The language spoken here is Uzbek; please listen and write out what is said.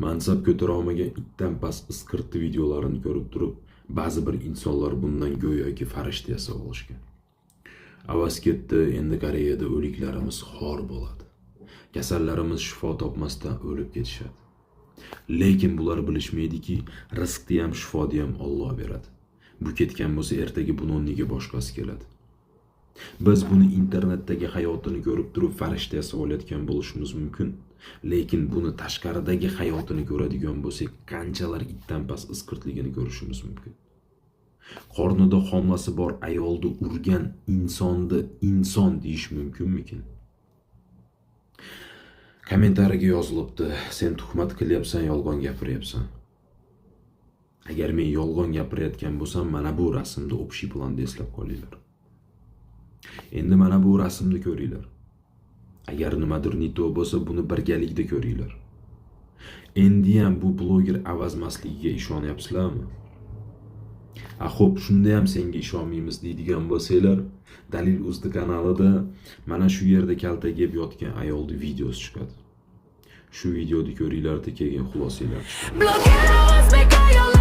Mansab ko'tara olmagan itdan past isqirtdi videolarini ko'rib turib, ba'zi bir insonlar bundan go'yoki farishta yasab olishgan. Avaz ketdi, endi Koreyada o'liklarimiz xor bo'ladi. Kasallarimiz shifo topmasdan o'lib ketishadi. Lekin bular bilishmaydiki, rizqni ham, shifoni ham Alloh beradi. Bu ketgan bo'lsa, ertaga buni o'rniga boshqasi keladi. Biz buni internetdagi hayotini ko'rib turib farishta yasab olayotgan bo'lishimiz mumkin. Lekin buni tashqaridagi hayotini ko'radigan bo'lsak, qanchalar itdan past isqirtligini ko'rishimiz mumkin. Qornida homlasi bor ayolni urgan insonni inson deyish mumkinmikin? Kommentariyaga yozilibdi: "Sen tuhmat qilyapsan, yolg'on gapiryapsan." Agar men yolg'on gapirayotgan bo'lsam, mana bu rasmni общий planda eslab qolinglar. Endi mana bu rasmni ko'ringlar. Agar nimadir neto bo'lsa, buni birgalikda ko'ringlar. Endi ham bu bloger avazmasligiga ishonyapsizlarmi? Xo'p, shunda ham senga ishonmaymiz deydigan bo'lsanglar, Dalil.uz kanalida mana shu yerda kaltak yeb yotgan ayolning videosi chiqadi. Shu videoni ko'ringlar, keyin xulosalar chiqadi.